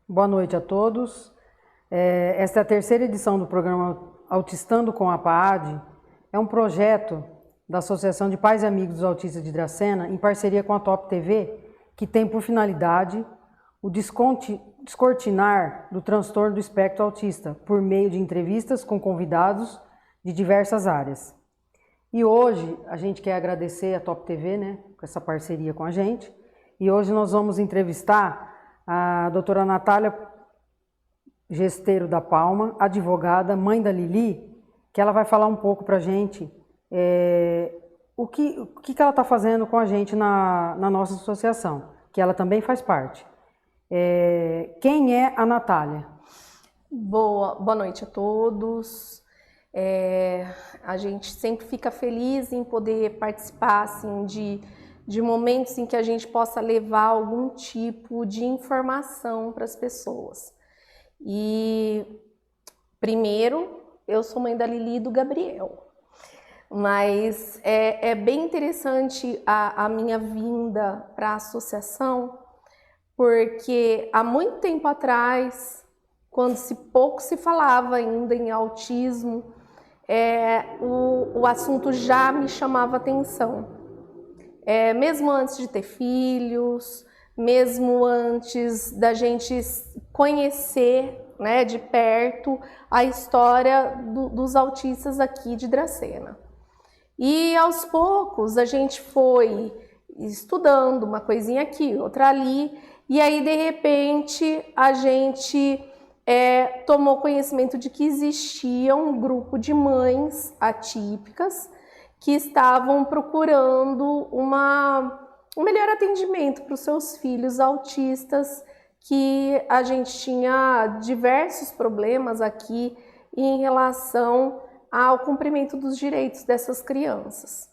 Boa noite a todos. Esta é a terceira edição do programa Autistando com a PAAD. É um projeto da Associação de Pais e Amigos dos Autistas de Dracena, em parceria com a Top TV, que tem por finalidade o descortinar do transtorno do espectro autista, por meio de entrevistas com convidados de diversas áreas. E hoje a gente quer agradecer a Top TV, né, com essa parceria com a gente. E hoje nós vamos entrevistar a doutora Natália Gesteiro da Palma, advogada, mãe da Lili, que ela vai falar um pouco para a gente o que ela está fazendo com a gente na nossa associação, que ela também faz parte. Quem é a Natália? Boa noite a todos. A gente sempre fica feliz em poder participar assim, de momentos em que a gente possa levar algum tipo de informação para as pessoas. E primeiro, eu sou mãe da Lili e do Gabriel, mas é bem interessante a minha vinda para a associação, porque há muito tempo atrás, quando pouco se falava ainda em autismo, o assunto já me chamava atenção. Mesmo antes de ter filhos, mesmo antes da gente conhecer, né, de perto a história dos autistas aqui de Dracena. E aos poucos a gente foi estudando uma coisinha aqui, outra ali, e aí de repente a gente tomou conhecimento de que existia um grupo de mães atípicas que estavam procurando um melhor atendimento para os seus filhos autistas, que a gente tinha diversos problemas aqui em relação ao cumprimento dos direitos dessas crianças.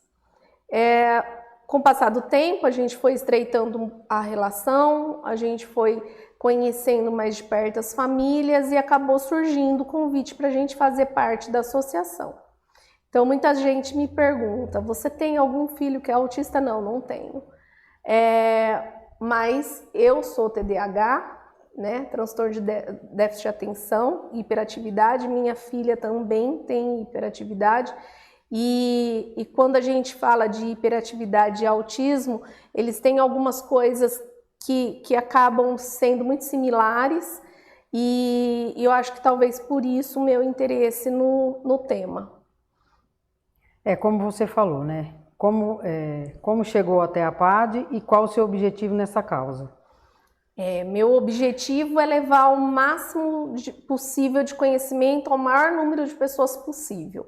Com o passar do tempo, a gente foi estreitando a relação, a gente foi conhecendo mais de perto as famílias e acabou surgindo o convite para a gente fazer parte da associação. Então, muita gente me pergunta, você tem algum filho que é autista? Não, não tenho. Mas eu sou TDAH, né, transtorno de déficit de atenção e hiperatividade. Minha filha também tem hiperatividade. E quando a gente fala de hiperatividade e autismo, eles têm algumas coisas que acabam sendo muito similares. E eu acho que talvez por isso o meu interesse no tema. Como você falou, né? Como chegou até a PAAD e qual o seu objetivo nessa causa? Meu objetivo é levar o máximo possível de conhecimento ao maior número de pessoas possível.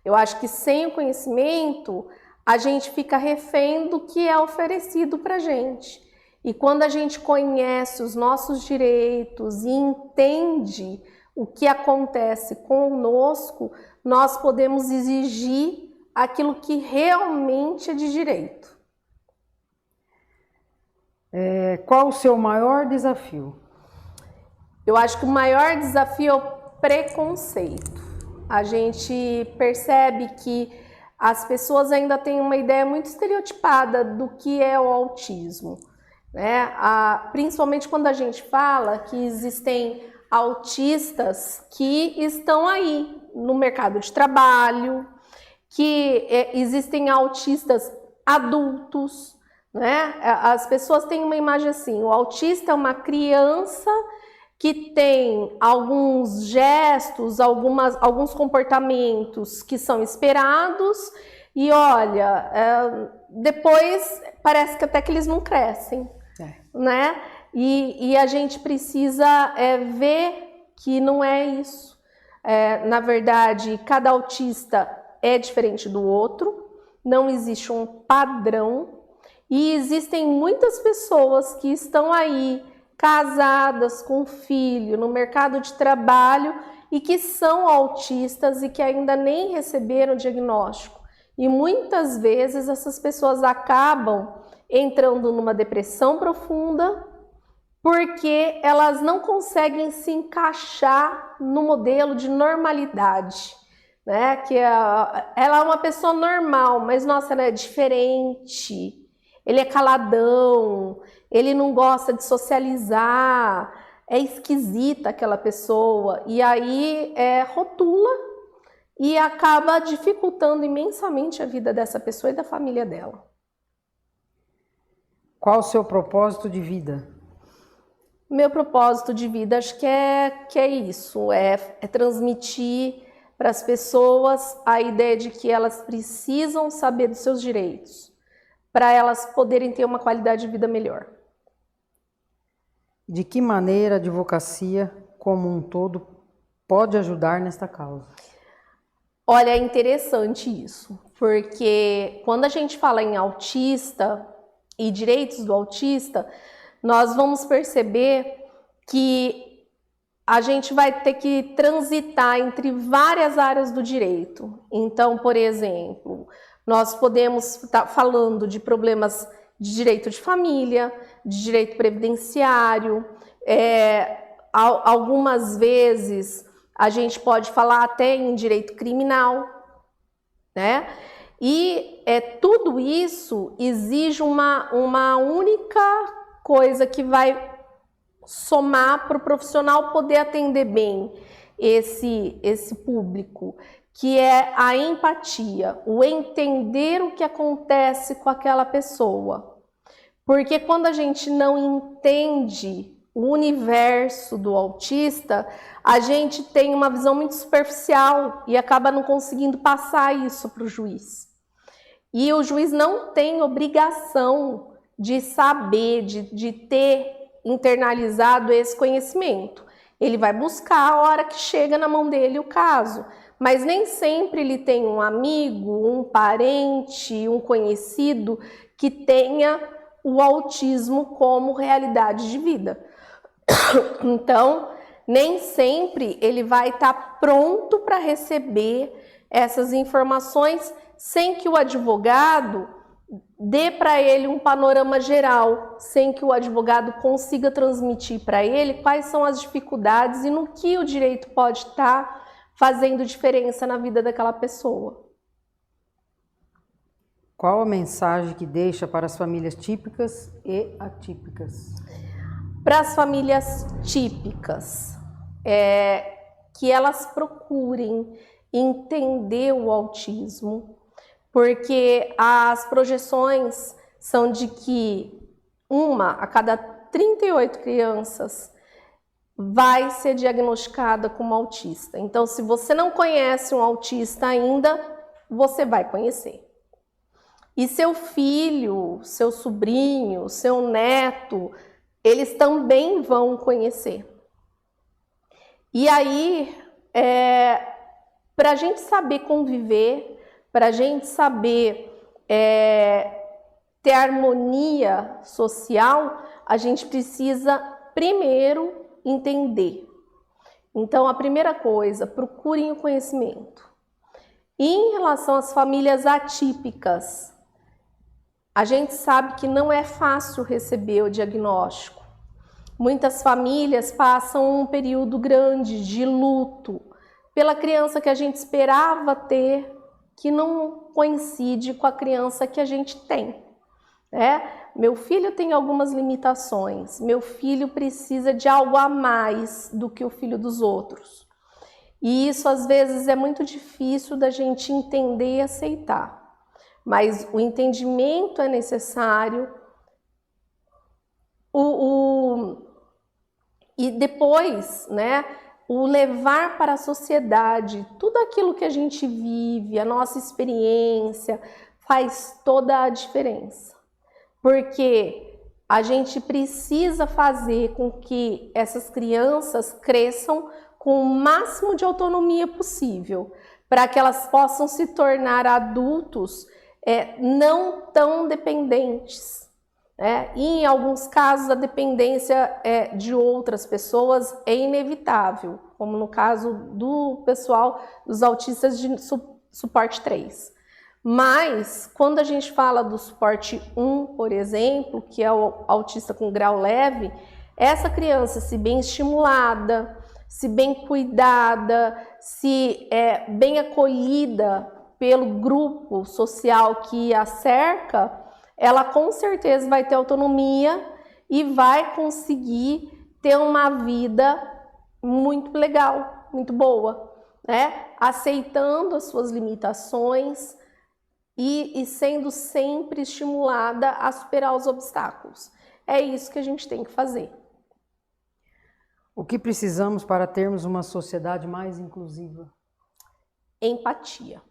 Eu acho que sem o conhecimento, a gente fica refém do que é oferecido para a gente. E quando a gente conhece os nossos direitos e entende o que acontece conosco, nós podemos exigir aquilo que realmente é de direito. Qual o seu maior desafio? Eu acho que o maior desafio é o preconceito. A gente percebe que as pessoas ainda têm uma ideia muito estereotipada do que é o autismo, né? Principalmente quando a gente fala que existem autistas que estão aí no mercado de trabalho, que existem autistas adultos, né? As pessoas têm uma imagem assim, o autista é uma criança que tem alguns gestos, alguns comportamentos que são esperados e olha, depois parece que até que eles não crescem, né? E a gente precisa ver que não é isso. Na verdade, cada autista é diferente do outro, não existe um padrão e existem muitas pessoas que estão aí casadas com filho no mercado de trabalho e que são autistas e que ainda nem receberam o diagnóstico. E muitas vezes essas pessoas acabam entrando numa depressão profunda porque elas não conseguem se encaixar no modelo de normalidade. Né? Que ela é uma pessoa normal, mas nossa, ela é diferente, ele é caladão, ele não gosta de socializar, é esquisita aquela pessoa, e aí rotula e acaba dificultando imensamente a vida dessa pessoa e da família dela. Qual o seu propósito de vida? Meu propósito de vida, acho que é isso, é transmitir para as pessoas a ideia de que elas precisam saber dos seus direitos, para elas poderem ter uma qualidade de vida melhor. De que maneira a advocacia, como um todo, pode ajudar nesta causa? Olha, é interessante isso, porque quando a gente fala em autista e direitos do autista, nós vamos perceber que a gente vai ter que transitar entre várias áreas do direito. Então, por exemplo, nós podemos estar falando de problemas de direito de família, de direito previdenciário, algumas vezes a gente pode falar até em direito criminal, né? E tudo isso exige uma única coisa que vai somar para o profissional poder atender bem esse público, que é a empatia, o entender o que acontece com aquela pessoa. Porque quando a gente não entende o universo do autista, a gente tem uma visão muito superficial e acaba não conseguindo passar isso para o juiz. E o juiz não tem obrigação de saber, de ter internalizado esse conhecimento. Ele vai buscar a hora que chega na mão dele o caso, mas nem sempre ele tem um amigo, um parente, um conhecido que tenha o autismo como realidade de vida. Então, nem sempre ele vai estar pronto para receber essas informações sem que o advogado dê para ele um panorama geral, sem que o advogado consiga transmitir para ele quais são as dificuldades e no que o direito pode estar fazendo diferença na vida daquela pessoa. Qual a mensagem que deixa para as famílias típicas e atípicas? Para as famílias típicas, que elas procurem entender o autismo, porque as projeções são de que uma a cada 38 crianças vai ser diagnosticada como autista. Então, se você não conhece um autista ainda, você vai conhecer. E seu filho, seu sobrinho, seu neto, eles também vão conhecer. E aí, para a gente saber conviver, para a gente saber ter harmonia social, a gente precisa primeiro entender. Então, a primeira coisa, procurem o conhecimento. E em relação às famílias atípicas, a gente sabe que não é fácil receber o diagnóstico. Muitas famílias passam um período grande de luto pela criança que a gente esperava ter, que não coincide com a criança que a gente tem. Meu filho tem algumas limitações, meu filho precisa de algo a mais do que o filho dos outros. E isso às vezes é muito difícil da gente entender e aceitar. Mas o entendimento é necessário. E depois, o levar para a sociedade tudo aquilo que a gente vive, a nossa experiência, faz toda a diferença. Porque a gente precisa fazer com que essas crianças cresçam com o máximo de autonomia possível, para que elas possam se tornar adultos não tão dependentes. E em alguns casos a dependência de outras pessoas é inevitável, como no caso do pessoal dos autistas de suporte 3. Mas quando a gente fala do suporte 1, por exemplo, que é o autista com grau leve, essa criança, se bem estimulada, se bem cuidada, se bem acolhida pelo grupo social que a cerca, ela com certeza vai ter autonomia e vai conseguir ter uma vida muito legal, muito boa, né? Aceitando as suas limitações e sendo sempre estimulada a superar os obstáculos. É isso que a gente tem que fazer. O que precisamos para termos uma sociedade mais inclusiva? Empatia.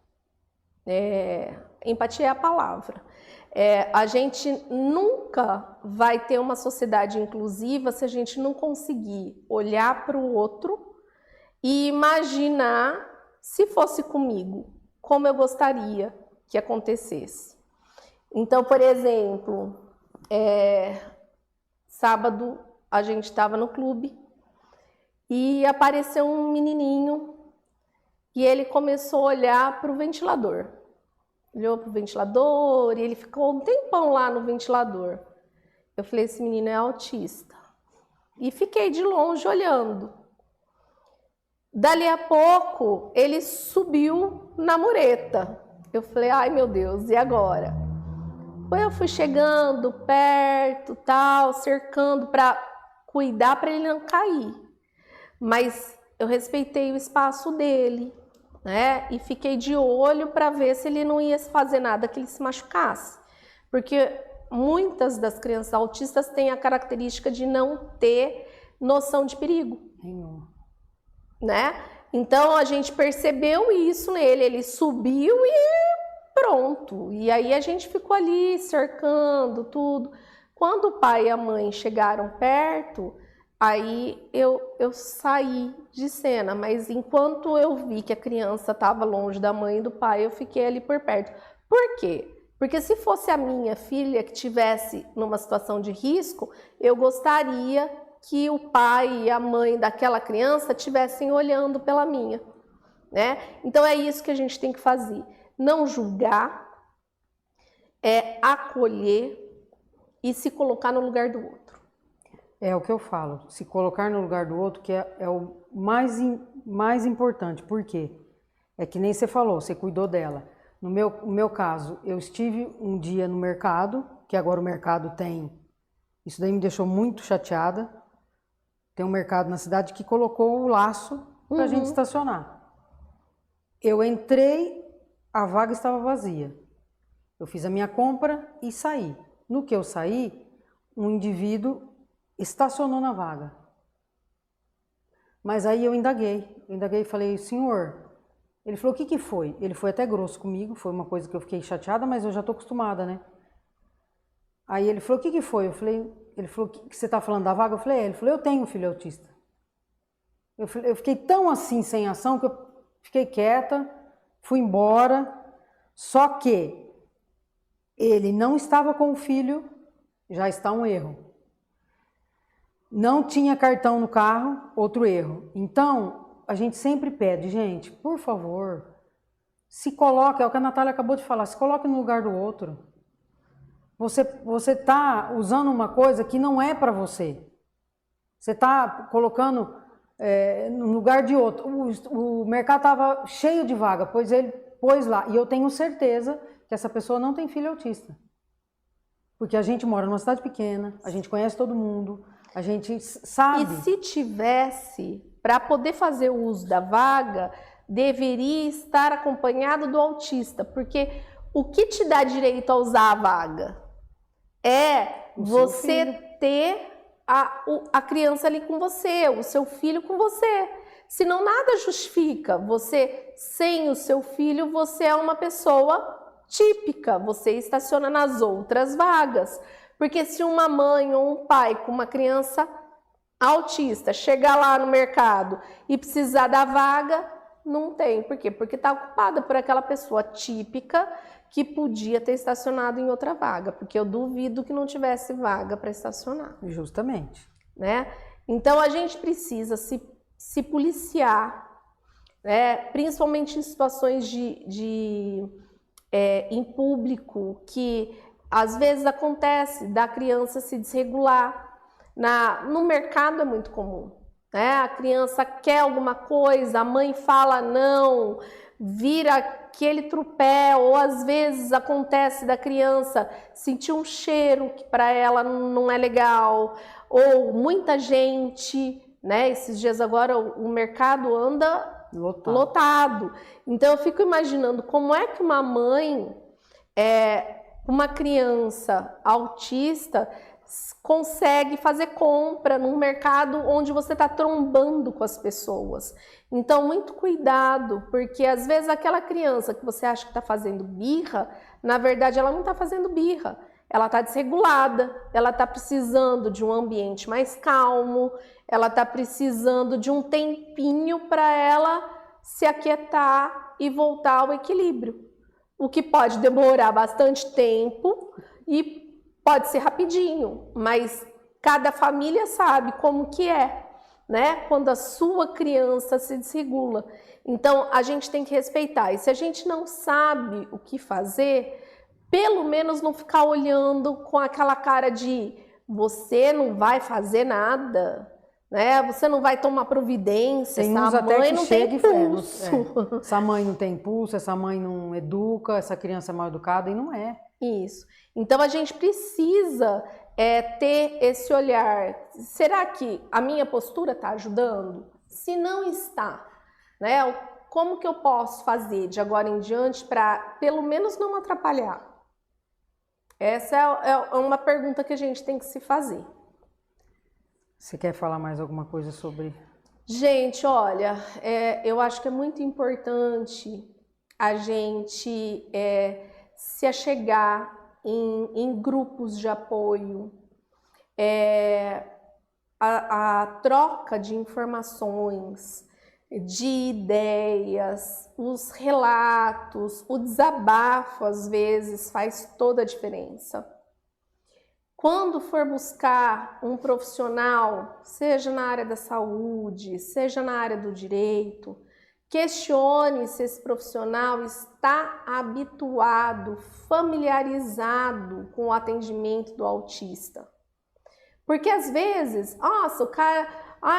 Empatia é a palavra. A gente nunca vai ter uma sociedade inclusiva se a gente não conseguir olhar para o outro e imaginar, se fosse comigo, como eu gostaria que acontecesse. Então, por exemplo, sábado a gente estava no clube e apareceu um menininho e ele começou a olhar para o ventilador. Olhou para o ventilador e ele ficou um tempão lá no ventilador. Eu falei, esse menino é autista. E fiquei de longe olhando. Dali a pouco, ele subiu na mureta. Eu falei, ai meu Deus, e agora? Eu fui chegando perto, tal, cercando para cuidar para ele não cair. Mas eu respeitei o espaço dele, né? E fiquei de olho para ver se ele não ia fazer nada que ele se machucasse. Porque muitas das crianças autistas têm a característica de não ter noção de perigo. Né? Então a gente percebeu isso nele, ele subiu e pronto. E aí a gente ficou ali cercando tudo. Quando o pai e a mãe chegaram perto, aí eu saí de cena, mas enquanto eu vi que a criança estava longe da mãe e do pai, eu fiquei ali por perto. Por quê? Porque se fosse a minha filha que estivesse numa situação de risco, eu gostaria que o pai e a mãe daquela criança estivessem olhando pela minha, né? Então é isso que a gente tem que fazer. Não julgar, acolher e se colocar no lugar do outro. É o que eu falo, se colocar no lugar do outro, que é o mais importante. Por quê? É que nem você falou, você cuidou dela. No meu caso, eu estive um dia no mercado, que agora o mercado tem... Isso daí me deixou muito chateada. Tem um mercado na cidade que colocou o laço para a gente estacionar. Eu entrei, a vaga estava vazia. Eu fiz a minha compra e saí. No que eu saí, um indivíduo estacionou na vaga. Mas aí eu indaguei e falei, senhor... Ele falou, o que foi? Ele foi até grosso comigo, foi uma coisa que eu fiquei chateada, mas eu já estou acostumada, né? Aí ele falou, o que foi? Ele falou, que você está falando da vaga? Eu falei, ele falou, eu tenho um filho autista. Eu fiquei tão assim, sem ação, que eu fiquei quieta, fui embora, só que ele não estava com o filho, já está um erro. Não tinha cartão no carro, outro erro. Então, a gente sempre pede, gente, por favor, se coloque, é o que a Natália acabou de falar, se coloque no lugar do outro. Você está usando uma coisa que não é para você. Você está colocando no lugar de outro. O mercado estava cheio de vaga, pois ele pôs lá. E eu tenho certeza que essa pessoa não tem filho autista. Porque a gente mora numa cidade pequena, a gente conhece todo mundo, a gente sabe. E se tivesse, para poder fazer o uso da vaga, deveria estar acompanhado do autista. Porque o que te dá direito a usar a vaga? É você ter a criança ali com você, o seu filho com você. Senão nada justifica. Você, sem o seu filho, você é uma pessoa típica. Você estaciona nas outras vagas. Porque se uma mãe ou um pai com uma criança autista chegar lá no mercado e precisar da vaga, não tem. Por quê? Porque está ocupada por aquela pessoa típica que podia ter estacionado em outra vaga, porque eu duvido que não tivesse vaga para estacionar. Justamente. Né? Então a gente precisa se policiar, né? Principalmente em situações em público, que às vezes acontece da criança se desregular. No mercado é muito comum. né? A criança quer alguma coisa, a mãe fala não, vira aquele trupé, ou às vezes acontece da criança sentir um cheiro que para ela não é legal, ou muita gente, né? Esses dias agora o mercado anda lotado. Então eu fico imaginando como é que uma mãe, uma criança autista, consegue fazer compra num mercado onde você está trombando com as pessoas. Então, muito cuidado, porque às vezes aquela criança que você acha que está fazendo birra, na verdade ela não está fazendo birra, ela está desregulada, ela está precisando de um ambiente mais calmo, ela está precisando de um tempinho para ela se aquietar e voltar ao equilíbrio. O que pode demorar bastante tempo e pode ser rapidinho, mas cada família sabe como que é, né? Quando a sua criança se desregula. Então, a gente tem que respeitar. E se a gente não sabe o que fazer, pelo menos não ficar olhando com aquela cara de você não vai fazer nada, né? Você não vai tomar providência, essa mãe não tem impulso. Essa mãe não tem impulso, essa mãe não educa, essa criança é mal educada, e não é. Isso. Então a gente precisa ter esse olhar. Será que a minha postura está ajudando? Se não está, né? Como que eu posso fazer de agora em diante para pelo menos não atrapalhar? Essa é uma pergunta que a gente tem que se fazer. Você quer falar mais alguma coisa sobre? Gente, olha, eu acho que é muito importante a gente se achegar em grupos de apoio, a troca de informações, de ideias, os relatos, o desabafo às vezes faz toda a diferença. Quando for buscar um profissional, seja na área da saúde, seja na área do direito, questione se esse profissional está habituado, familiarizado com o atendimento do autista. Porque às vezes, nossa, o cara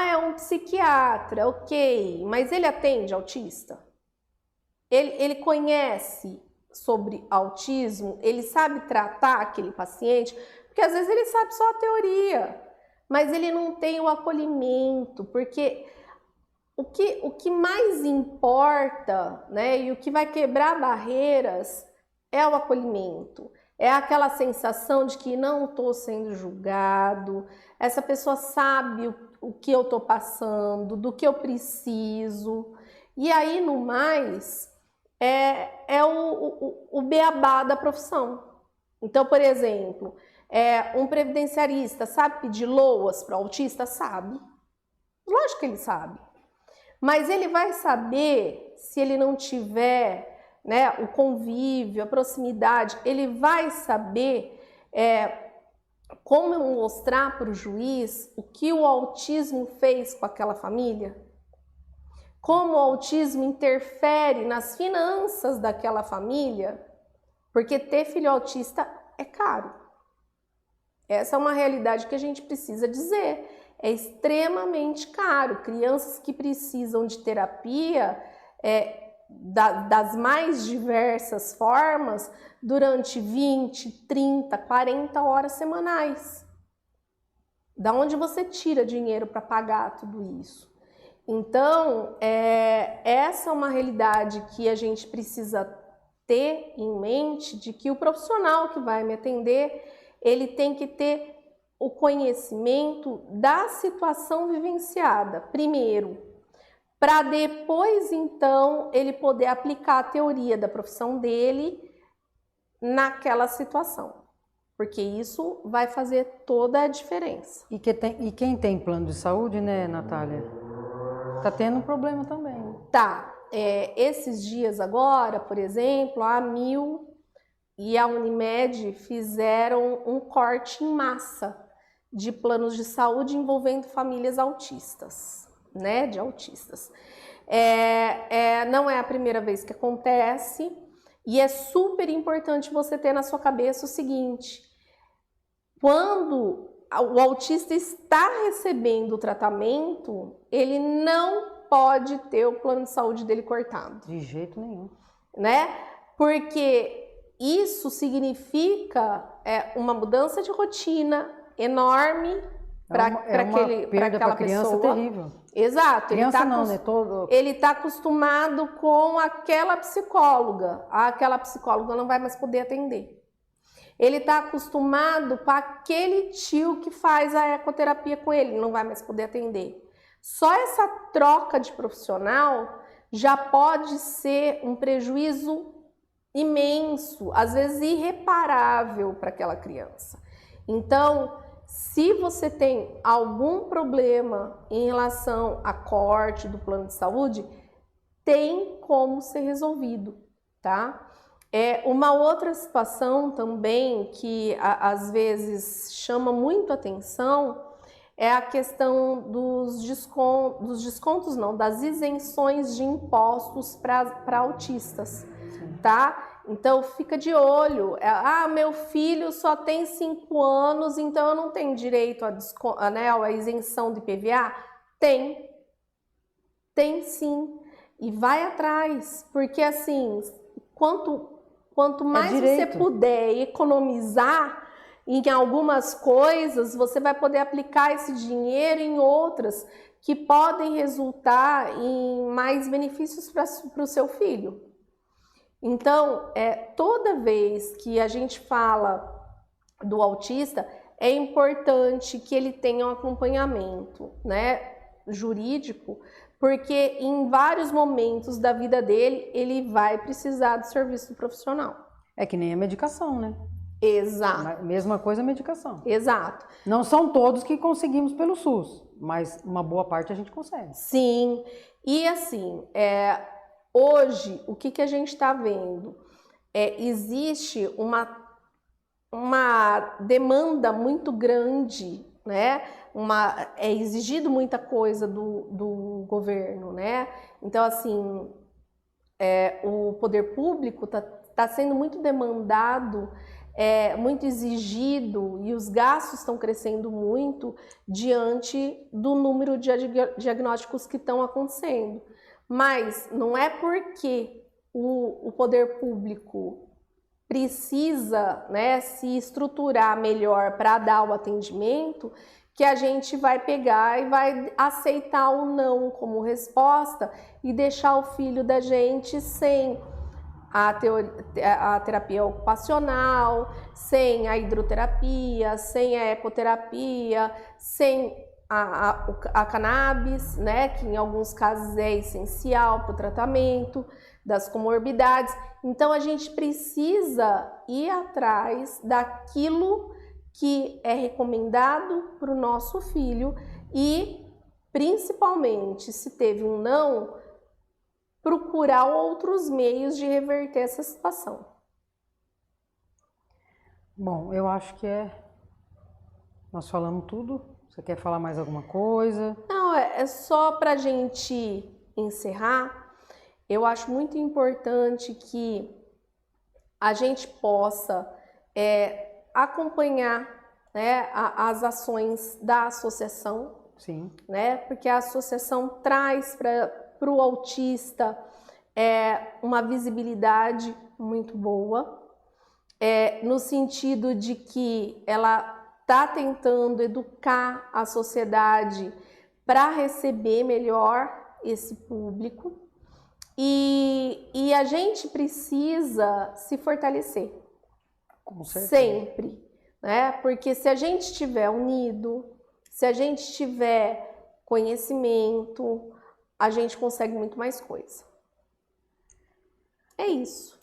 é um psiquiatra, ok, mas ele atende autista? Ele conhece sobre autismo? Ele sabe tratar aquele paciente? Porque às vezes ele sabe só a teoria, mas ele não tem o acolhimento, porque o que mais importa, né, e o que vai quebrar barreiras é o acolhimento. É aquela sensação de que não estou sendo julgado, essa pessoa sabe o que eu estou passando, do que eu preciso. E aí, no mais, é o beabá da profissão. Então, por exemplo, um previdenciarista sabe pedir LOAS para o autista? Sabe. Lógico que ele sabe. Mas ele vai saber, se ele não tiver, né, o convívio, a proximidade, ele vai saber como mostrar para o juiz o que o autismo fez com aquela família? Como o autismo interfere nas finanças daquela família? Porque ter filho autista é caro. Essa é uma realidade que a gente precisa dizer. É extremamente caro. Crianças que precisam de terapia das mais diversas formas durante 20, 30, 40 horas semanais. Da onde você tira dinheiro para pagar tudo isso? Então, essa é uma realidade que a gente precisa ter em mente, de que o profissional que vai me atender, ele tem que ter o conhecimento da situação vivenciada, primeiro, para depois, então, ele poder aplicar a teoria da profissão dele naquela situação, porque isso vai fazer toda a diferença. E quem tem plano de saúde, né, Natália, tá tendo um problema também. Tá, esses dias agora, por exemplo, a AMIL e a Unimed fizeram um corte em massa de planos de saúde envolvendo famílias autistas, né, de autistas. Não é a primeira vez que acontece, e é super importante você ter na sua cabeça o seguinte: quando o autista está recebendo o tratamento, ele não pode ter o plano de saúde dele cortado. De jeito nenhum. Né? Porque isso significa uma mudança de rotina enorme para aquela criança pessoa. Terrível. Exato. Criança não, né? Todo... Ele está acostumado com aquela psicóloga. Aquela psicóloga não vai mais poder atender. Ele está acostumado com aquele tio que faz a ecoterapia com ele, não vai mais poder atender. Só essa troca de profissional já pode ser um prejuízo imenso, às vezes irreparável para aquela criança. Então, se você tem algum problema em relação a corte do plano de saúde, tem como ser resolvido, tá? Uma outra situação também que às vezes chama muito atenção é a questão das isenções de impostos para autistas, tá? Então fica de olho. Meu filho só tem 5 anos, então eu não tenho direito a isenção de IPVA? Tem sim. E vai atrás, porque assim, quanto mais você puder economizar em algumas coisas, você vai poder aplicar esse dinheiro em outras que podem resultar em mais benefícios para o seu filho. Então, toda vez que a gente fala do autista, é importante que ele tenha um acompanhamento, né, jurídico, porque em vários momentos da vida dele, ele vai precisar do serviço profissional. É que nem a medicação, né? Exato. Mesma coisa a medicação. Exato. Não são todos que conseguimos pelo SUS, mas uma boa parte a gente consegue. Sim. E assim, hoje, o que a gente está vendo? Existe uma demanda muito grande, né? É exigido muita coisa do governo, né? Então, assim, o poder público tá sendo muito demandado, muito exigido, e os gastos estão crescendo muito diante do número de diagnósticos que estão acontecendo. Mas não é porque o poder público precisa, né, se estruturar melhor para dar o atendimento que a gente vai pegar e vai aceitar o não como resposta e deixar o filho da gente sem a terapia ocupacional, sem a hidroterapia, sem a ecoterapia, sem a cannabis, né, que em alguns casos é essencial para o tratamento das comorbidades. Então a gente precisa ir atrás daquilo que é recomendado para o nosso filho e, principalmente, se teve um não, procurar outros meios de reverter essa situação. Bom, eu acho que nós falamos tudo. Você quer falar mais alguma coisa? Não, é só para a gente encerrar. Eu acho muito importante que a gente possa acompanhar, né, as ações da associação. Sim. Né, porque a associação traz para o autista uma visibilidade muito boa, no sentido de que ela está tentando educar a sociedade para receber melhor esse público e a gente precisa se fortalecer. Com certeza. Sempre, né? Porque se a gente estiver unido, se a gente tiver conhecimento, a gente consegue muito mais coisa. É isso.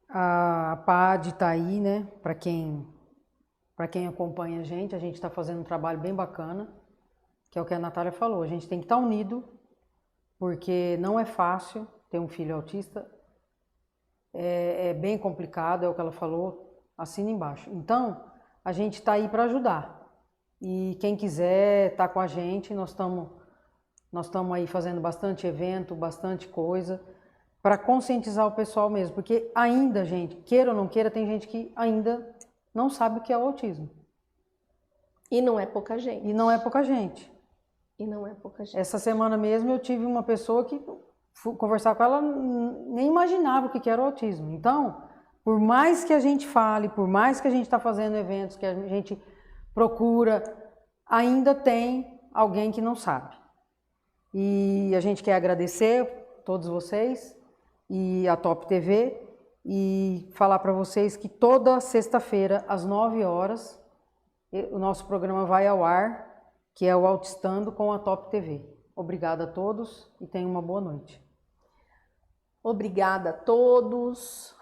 A PAD está aí, né? Para quem acompanha a gente está fazendo um trabalho bem bacana, que é o que a Natália falou. A gente tem que estar unido, porque não é fácil ter um filho autista. É bem complicado, é o que ela falou, assina embaixo. Então, a gente está aí para ajudar. E quem quiser estar com a gente, nós estamos aí fazendo bastante evento, bastante coisa, para conscientizar o pessoal mesmo. Porque ainda, gente, queira ou não queira, tem gente que ainda não sabe o que é o autismo. E não é pouca gente. E não é pouca gente. E não é pouca gente. Essa semana mesmo eu tive uma pessoa que, conversar com ela, nem imaginava o que era o autismo. Então, por mais que a gente fale, por mais que a gente está fazendo eventos, que a gente procura, ainda tem alguém que não sabe. E a gente quer agradecer todos vocês e a Top TV e falar para vocês que toda sexta-feira, às 9 horas, o nosso programa vai ao ar, que é o Autistando com a Top TV. Obrigada a todos e tenham uma boa noite. Obrigada a todos.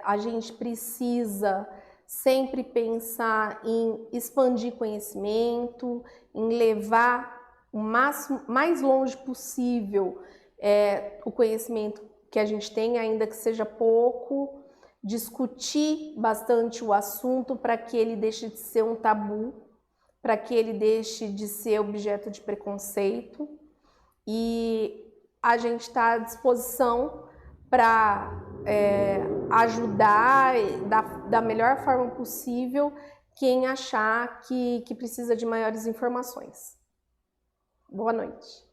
A gente precisa sempre pensar em expandir conhecimento, em levar o mais longe possível o conhecimento que a gente tem, ainda que seja pouco, discutir bastante o assunto para que ele deixe de ser um tabu, para que ele deixe de ser objeto de preconceito, e a gente está à disposição para ajudar da melhor forma possível quem achar que precisa de maiores informações. Boa noite.